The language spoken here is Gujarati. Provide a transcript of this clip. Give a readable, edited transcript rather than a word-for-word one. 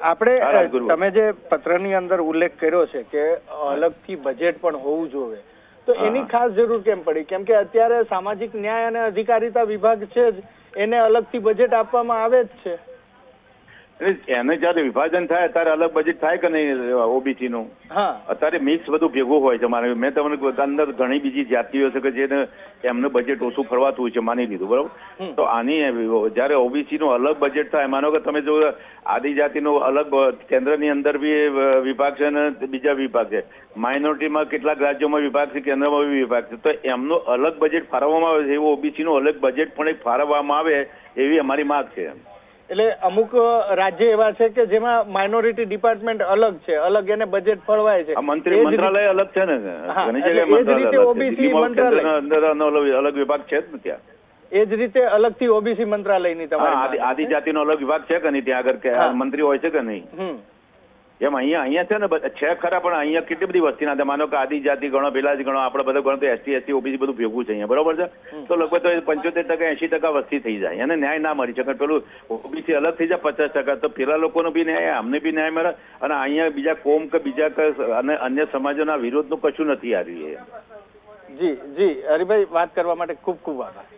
આપણે તમે જે પત્રની અંદર ઉલ્લેખ કર્યો છે કે અલગથી બજેટ પણ હોવું જોઈએ, તો એની ખાસ જરૂર કેમ પડી? કેમ કે અત્યારે સામાજિક ન્યાય અને અધિકારીતા વિભાગ છે જ, એને અલગથી બજેટ આપવામાં આવે જ છે. એને જયારે વિભાજન થાય ત્યારે અલગ બજેટ થાય કે નહીં ઓબીસી નું? અત્યારે મિક્સ બધું ભેગું હોય છે. મારે મેં તમને અંદર ઘણી બીજી જાતિઓ છે કે જેને એમનું બજેટ ઓછું ફરવાતું હોય છે, માની લીધું, બરોબર? તો આની જયારે ઓબીસી નું અલગ બજેટ થાય, માનો કે તમે જો આદિજાતિનું અલગ કેન્દ્રની અંદર બી વિભાગ છે અને બીજા વિભાગ છે, માઇનોરિટીમાં કેટલાક રાજ્યોમાં વિભાગ છે, કેન્દ્રમાં બી વિભાગ છે, તો એમનું અલગ બજેટ ફાળવવામાં આવે છે, એવું ઓબીસી નું અલગ બજેટ પણ એક ફાળવવામાં આવે એવી અમારી માંગ છે. એટલે અમુક રાજ્ય એવા છે કે જેમાં માઇનોરિટી ડિપાર્ટમેન્ટ અલગ છે, અલગ એને બજેટ ફળવાય છે. મંત્રી મંત્રાલય અલગ છે ને, ઘણી જગ્યાએ મંત્રાલય અંદર અલગ વિભાગ છે જ ને ત્યાં. એ જ રીતે અલગથી ઓબીસી મંત્રાલયની તમારી આદિજાતિનો અલગ વિભાગ છે કે નહીં ત્યાં આગળ મંત્રી હોય છે કે નહીં? એમ અહીંયા છે ને છે ખરા, પણ અહીંયા કેટલી બધી વસ્તી ના. માનો કે આદિજાતિ ગણો, ભેલાજી ગણો, આપણે બધા ગણો તો એસટી ઓબીસી બધું ભેગું છે અહીંયા, બરોબર છે? તો લગભગ તો 75% 80% વસ્તી થઈ જાય, એને ન્યાય ના મળી શકે. પેલું ઓબીસી અલગ થઈ જાય 50%, તો પેલા લોકોનો બી ન્યાય, અમને બી ન્યાય મળે, અને અહીંયા બીજા કોમ કે બીજા અને અન્ય સમાજોના વિરોધનું કશું નથી આવ્યું. જી જી હરિભાઈ, વાત કરવા માટે ખૂબ ખૂબ આભાર.